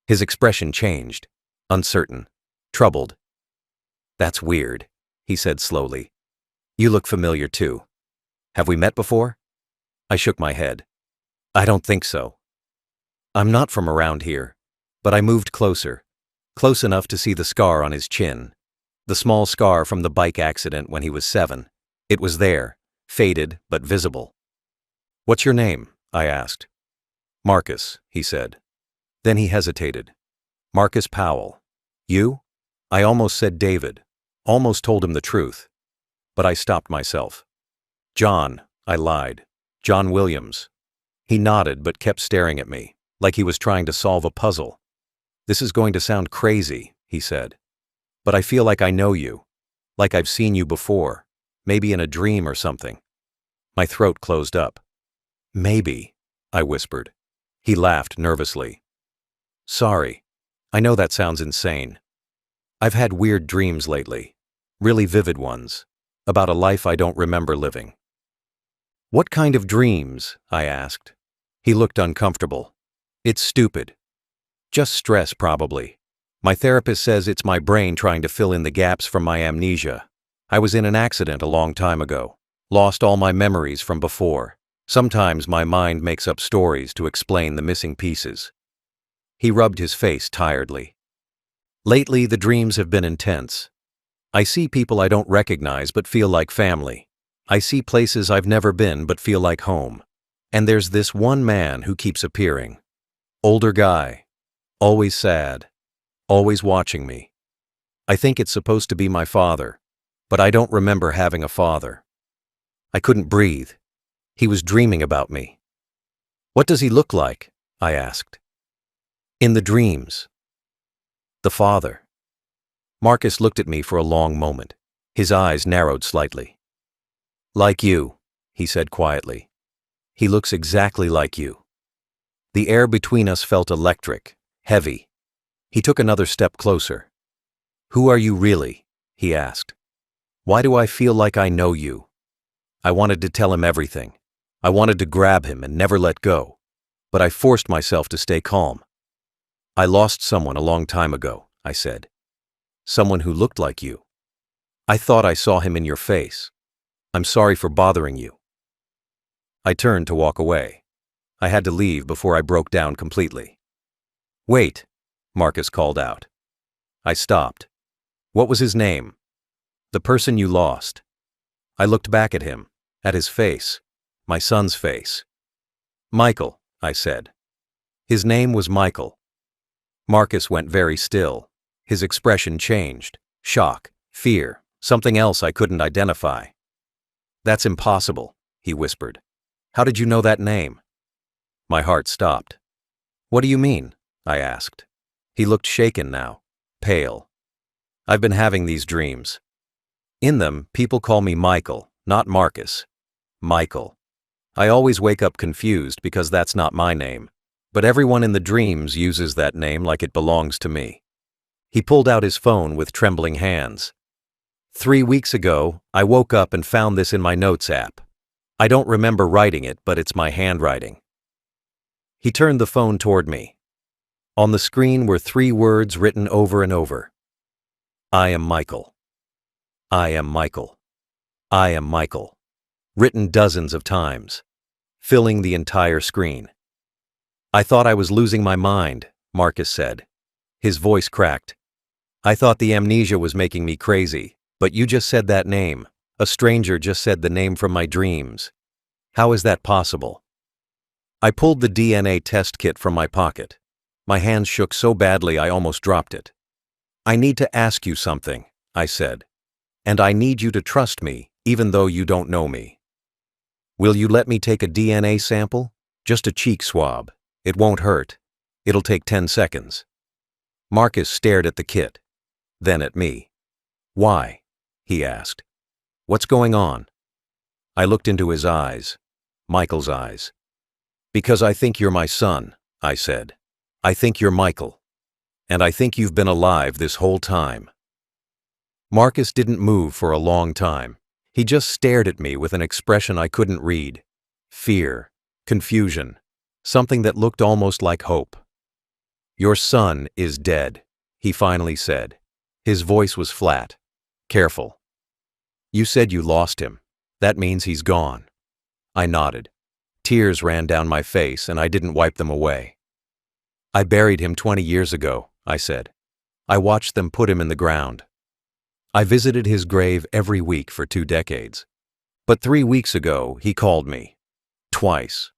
His expression changed. Uncertain. Troubled. "That's weird," he said slowly. "You look familiar too. Have we met before?" I shook my head. "I don't think so. I'm not from around here." But I moved closer. Close enough to see the scar on his chin. The small scar from the bike accident when he was 7. It was there, faded but visible. "What's your name?" I asked. "Marcus," he said. Then he hesitated. "Marcus Powell. You?" I almost said David. Almost told him the truth. But I stopped myself. "John," I lied. "John Williams." He nodded but kept staring at me, like he was trying to solve a puzzle. "This is going to sound crazy," he said. "But I feel like I know you. Like I've seen you before. Maybe in a dream or something." My throat closed up. "Maybe," I whispered. He laughed nervously. "Sorry. I know that sounds insane. I've had weird dreams lately. Really vivid ones. About a life I don't remember living." "What kind of dreams?" I asked. He looked uncomfortable. "It's stupid. Just stress, probably. My therapist says it's my brain trying to fill in the gaps from my amnesia. I was in an accident a long time ago. Lost all my memories from before. Sometimes my mind makes up stories to explain the missing pieces." He rubbed his face tiredly. "Lately, the dreams have been intense. I see people I don't recognize but feel like family. I see places I've never been but feel like home. And there's this one man who keeps appearing. Older guy. Always sad. Always watching me. I think it's supposed to be my father, but I don't remember having a father." I couldn't breathe. He was dreaming about me. "What does he look like?" I asked. In the dreams. The father. Marcus looked at me for a long moment. His eyes narrowed slightly. Like you, he said quietly. He looks exactly like you. The air between us felt electric, heavy. He took another step closer. Who are you really? He asked. Why do I feel like I know you? I wanted to tell him everything. I wanted to grab him and never let go. But I forced myself to stay calm. I lost someone a long time ago, I said. Someone who looked like you. I thought I saw him in your face. I'm sorry for bothering you. I turned to walk away. I had to leave before I broke down completely. Wait, Marcus called out. I stopped. What was his name? The person you lost. I looked back at him, at his face, my son's face. Michael, I said. His name was Michael. Marcus went very still. His expression changed. Shock, fear, something else I couldn't identify. That's impossible, he whispered. How did you know that name? My heart stopped. What do you mean? I asked. He looked shaken now, pale. I've been having these dreams. In them, people call me Michael, not Marcus. Michael. I always wake up confused because that's not my name, but everyone in the dreams uses that name like it belongs to me. He pulled out his phone with trembling hands. 3 weeks ago, I woke up and found this in my notes app. I don't remember writing it, but it's my handwriting. He turned the phone toward me. On the screen were 3 words written over and over. I am Michael. I am Michael. I am Michael. Written dozens of times, filling the entire screen. I thought I was losing my mind, Marcus said. His voice cracked. I thought the amnesia was making me crazy, but you just said that name. A stranger just said the name from my dreams. How is that possible? I pulled the DNA test kit from my pocket. My hands shook so badly I almost dropped it. I need to ask you something, I said. And I need you to trust me, even though you don't know me. Will you let me take a DNA sample? Just a cheek swab. It won't hurt. It'll take 10 seconds. Marcus stared at the kit, then at me. Why? He asked. What's going on? I looked into his eyes, Michael's eyes. Because I think you're my son, I said. I think you're Michael. And I think you've been alive this whole time. Marcus didn't move for a long time. He just stared at me with an expression I couldn't read. Fear, confusion, something that looked almost like hope. Your son is dead, he finally said. His voice was flat, careful. You said you lost him. That means he's gone. I nodded. Tears ran down my face and I didn't wipe them away. I buried him 20 years ago, I said. I watched them put him in the ground. I visited his grave every week for 2 decades. But 3 weeks ago, he called me. Twice.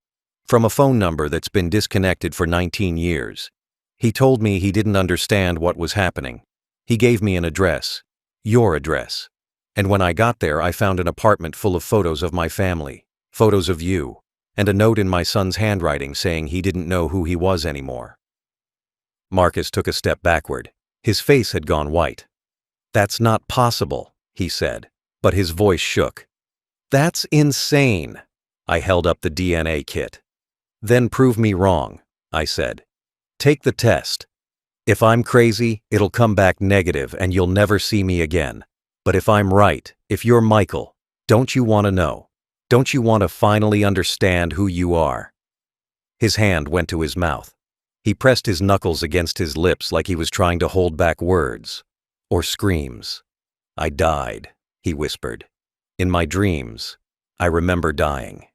From a phone number that's been disconnected for 19 years. He told me he didn't understand what was happening. He gave me an address. Your address. And when I got there, I found an apartment full of photos of my family, photos of you, and a note in my son's handwriting saying he didn't know who he was anymore. Marcus took a step backward. His face had gone white. That's not possible, he said, but his voice shook. That's insane. I held up the DNA kit. Then prove me wrong, I said. Take the test. If I'm crazy, it'll come back negative and you'll never see me again. But if I'm right, if you're Michael, don't you want to know? Don't you want to finally understand who you are? His hand went to his mouth. He pressed his knuckles against his lips like he was trying to hold back words. Or screams. I died, he whispered. In my dreams, I remember dying.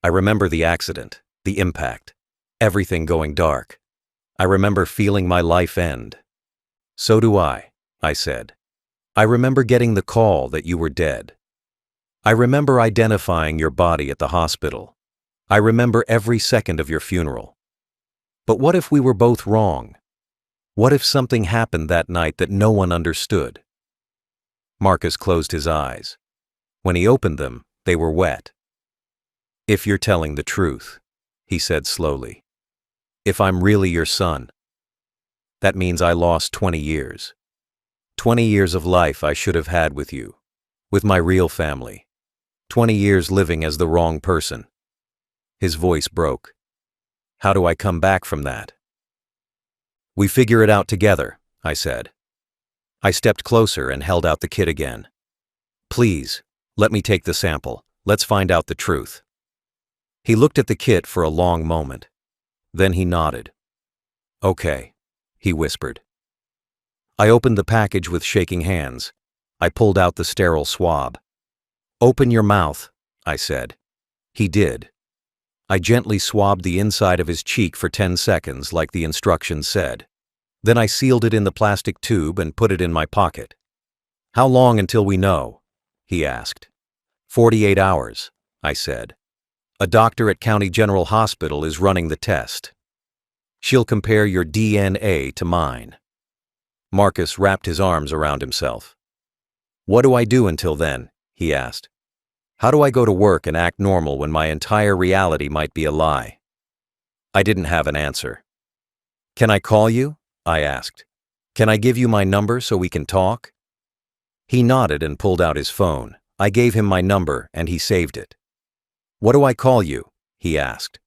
I remember the accident, the impact, everything going dark. I remember feeling my life end. So do I said. I remember getting the call that you were dead. I remember identifying your body at the hospital. I remember every second of your funeral. But what if we were both wrong? What if something happened that night that no one understood? Marcus closed his eyes. When he opened them, they were wet. If you're telling the truth, he said slowly. If I'm really your son, that means I lost 20 years. 20 years of life I should have had with you, with my real family. 20 years living as the wrong person. His voice broke. How do I come back from that? We figure it out together, I said. I stepped closer and held out the kit again. Please, let me take the sample. Let's find out the truth. He looked at the kit for a long moment. Then he nodded. Okay, he whispered. I opened the package with shaking hands. I pulled out the sterile swab. Open your mouth, I said. He did. I gently swabbed the inside of his cheek for 10 seconds like the instructions said. Then I sealed it in the plastic tube and put it in my pocket. How long until we know? He asked. 48 hours, I said. A doctor at County General Hospital is running the test. She'll compare your DNA to mine. Marcus wrapped his arms around himself. What do I do until then? He asked. How do I go to work and act normal when my entire reality might be a lie? I didn't have an answer. Can I call you? I asked. Can I give you my number so we can talk? He nodded and pulled out his phone. I gave him my number and he saved it. What do I call you? He asked.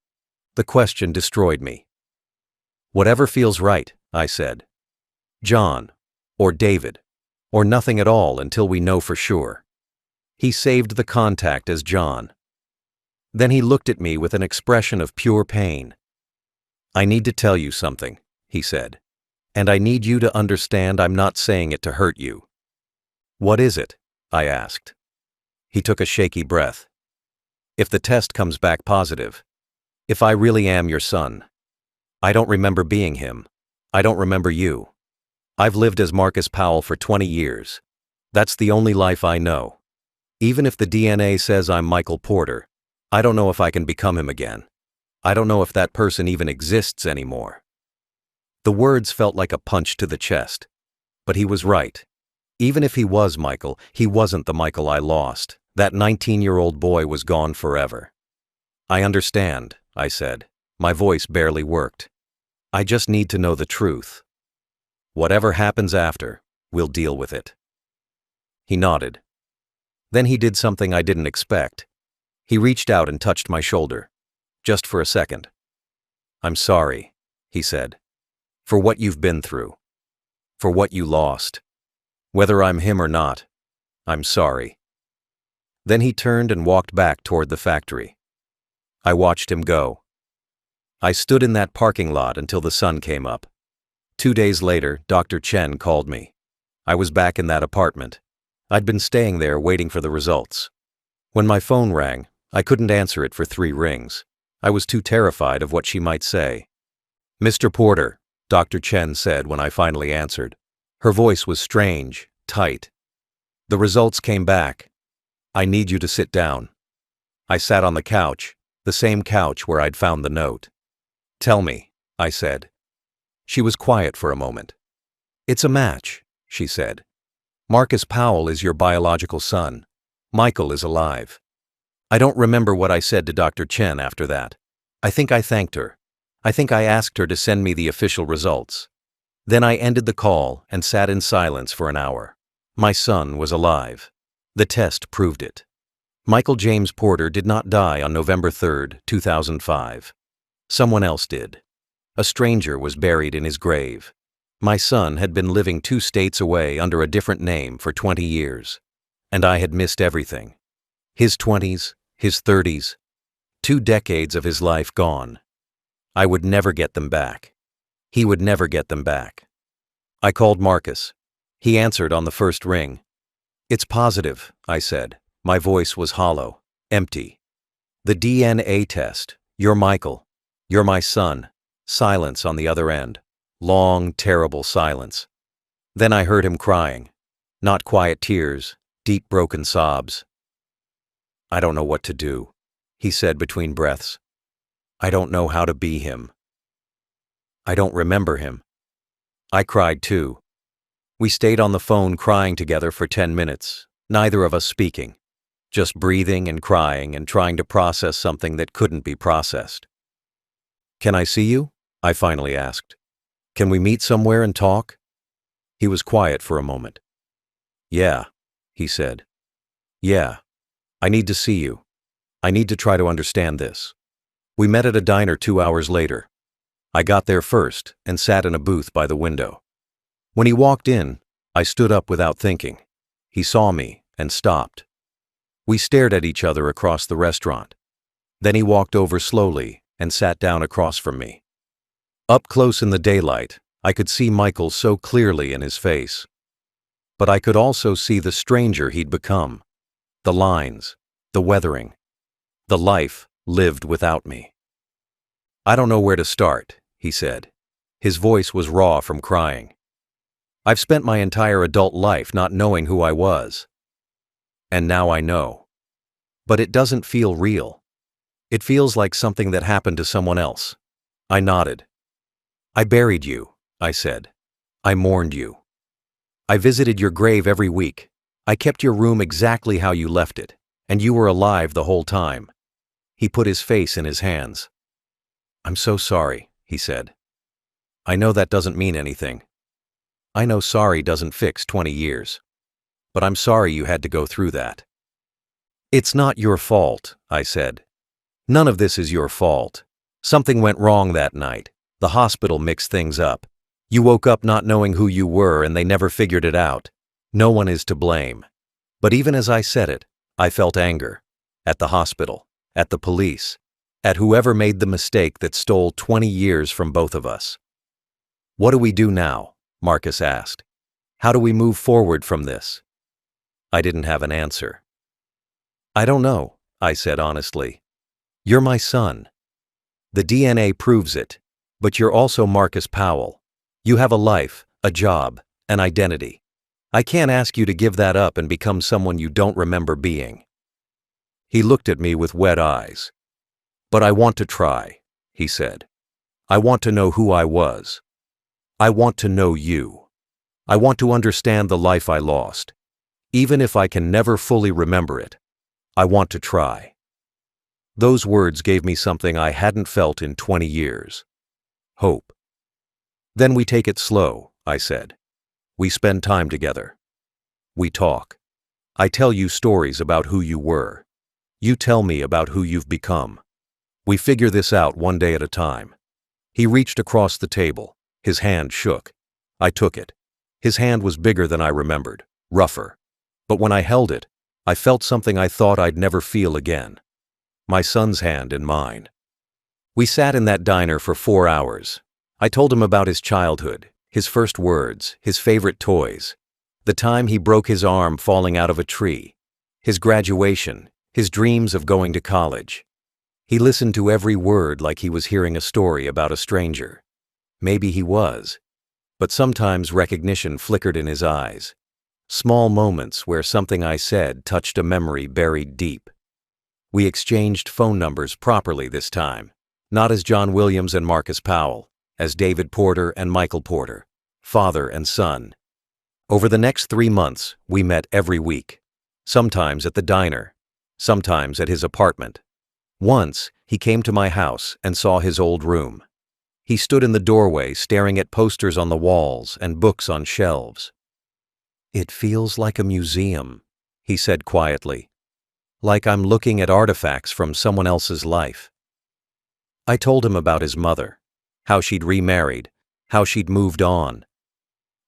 The question destroyed me. Whatever feels right, I said. John, or David, or nothing at all until we know for sure. He saved the contact as John. Then he looked at me with an expression of pure pain. I need to tell you something, he said. And I need you to understand I'm not saying it to hurt you. What is it? I asked. He took a shaky breath. If the test comes back positive, if I really am your son, I don't remember being him. I don't remember you. I've lived as Marcus Powell for 20 years. That's the only life I know. Even if the DNA says I'm Michael Porter, I don't know if I can become him again. I don't know if that person even exists anymore. The words felt like a punch to the chest. But he was right. Even if he was Michael, he wasn't the Michael I lost. That 19-year-old boy was gone forever. I understand, I said. My voice barely worked. I just need to know the truth. Whatever happens after, we'll deal with it. He nodded. Then he did something I didn't expect. He reached out and touched my shoulder. Just for a second. I'm sorry, he said. For what you've been through. For what you lost. Whether I'm him or not, I'm sorry. Then he turned and walked back toward the factory. I watched him go. I stood in that parking lot until the sun came up. 2 days later, Dr. Chen called me. I was back in that apartment. I'd been staying there waiting for the results. When my phone rang, I couldn't answer it for 3 rings. I was too terrified of what she might say. Mr. Porter, Dr. Chen said when I finally answered. Her voice was strange, tight. The results came back. I need you to sit down. I sat on the couch, the same couch where I'd found the note. Tell me, I said. She was quiet for a moment. It's a match, she said. Marcus Powell is your biological son. Michael is alive. I don't remember what I said to Dr. Chen after that. I think I thanked her. I think I asked her to send me the official results. Then I ended the call and sat in silence for an hour. My son was alive. The test proved it. Michael James Porter did not die on November 3, 2005. Someone else did. A stranger was buried in his grave. My son had been living 2 states away under a different name for 20 years. And I had missed everything. His 20s, his 30s, 2 decades of his life gone. I would never get them back. He would never get them back. I called Marcus. He answered on the first ring. It's positive, I said. My voice was hollow, empty. The DNA test. You're Michael. You're my son. Silence on the other end. Long, terrible silence. Then I heard him crying. Not quiet tears, deep broken sobs. I don't know what to do, he said between breaths. I don't know how to be him. I don't remember him. I cried too. We stayed on the phone crying together for 10 minutes, neither of us speaking, just breathing and crying and trying to process something that couldn't be processed. Can I see you? I finally asked. Can we meet somewhere and talk? He was quiet for a moment. Yeah, he said. Yeah. I need to see you. I need to try to understand this. We met at a diner 2 hours later. I got there first and sat in a booth by the window. When he walked in, I stood up without thinking. He saw me and stopped. We stared at each other across the restaurant. Then he walked over slowly and sat down across from me. Up close in the daylight, I could see Michael so clearly in his face. But I could also see the stranger he'd become. The lines, the weathering, the life lived without me. I don't know where to start, he said. His voice was raw from crying. I've spent my entire adult life not knowing who I was. And now I know. But it doesn't feel real. It feels like something that happened to someone else. I nodded. I buried you, I said. I mourned you. I visited your grave every week. I kept your room exactly how you left it, and you were alive the whole time. He put his face in his hands. I'm so sorry, he said. I know that doesn't mean anything. I know sorry doesn't fix 20 years. But I'm sorry you had to go through that. It's not your fault, I said. None of this is your fault. Something went wrong that night. The hospital mixed things up. You woke up not knowing who you were and they never figured it out. No one is to blame. But even as I said it, I felt anger. At the hospital, at the police, at whoever made the mistake that stole 20 years from both of us. What do we do now? Marcus asked. How do we move forward from this? I didn't have an answer. I don't know, I said honestly. You're my son. The DNA proves it, but you're also Marcus Powell. You have a life, a job, an identity. I can't ask you to give that up and become someone you don't remember being. He looked at me with wet eyes. But I want to try, he said. I want to know who I was. I want to know you. I want to understand the life I lost. Even if I can never fully remember it, I want to try. Those words gave me something I hadn't felt in 20 years. Hope. Then we take it slow, I said. We spend time together. We talk. I tell you stories about who you were. You tell me about who you've become. We figure this out one day at a time. He reached across the table. His hand shook. I took it. His hand was bigger than I remembered, rougher. But when I held it, I felt something I thought I'd never feel again. My son's hand in mine. We sat in that diner for 4 hours. I told him about his childhood, his first words, his favorite toys, the time he broke his arm falling out of a tree, his graduation, his dreams of going to college. He listened to every word like he was hearing a story about a stranger. Maybe he was. But sometimes recognition flickered in his eyes. Small moments where something I said touched a memory buried deep. We exchanged phone numbers properly this time, not as John Williams and Marcus Powell, as David Porter and Michael Porter, father and son. Over the next 3 months, we met every week, sometimes at the diner, sometimes at his apartment. Once, he came to my house and saw his old room. He stood in the doorway staring at posters on the walls and books on shelves. It feels like a museum, he said quietly, like I'm looking at artifacts from someone else's life. I told him about his mother, how she'd remarried, how she'd moved on.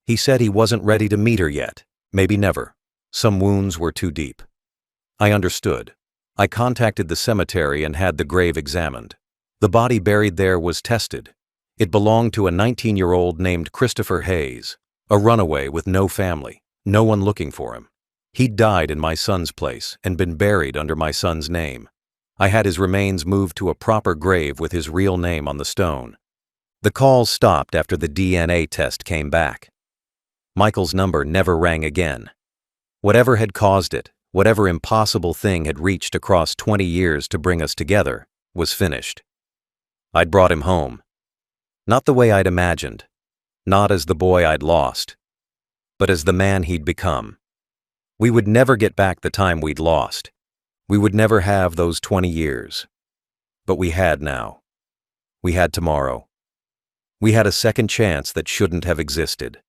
He said he wasn't ready to meet her yet, maybe never. Some wounds were too deep. I understood. I contacted the cemetery and had the grave examined. The body buried there was tested. It belonged to a 19-year-old named Christopher Hayes, a runaway with no family, no one looking for him. He'd died in my son's place and been buried under my son's name. I had his remains moved to a proper grave with his real name on the stone. The calls stopped after the DNA test came back. Michael's number never rang again. Whatever had caused it, whatever impossible thing had reached across 20 years to bring us together, was finished. I'd brought him home. Not the way I'd imagined, not as the boy I'd lost, but as the man he'd become. We would never get back the time we'd lost. We would never have those 20 years. But we had now. We had tomorrow. We had a second chance that shouldn't have existed.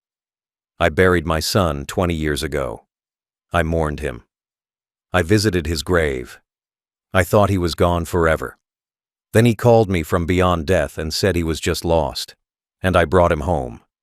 I buried my son 20 years ago. I mourned him. I visited his grave. I thought he was gone forever. Then he called me from beyond death and said he was just lost, and I brought him home.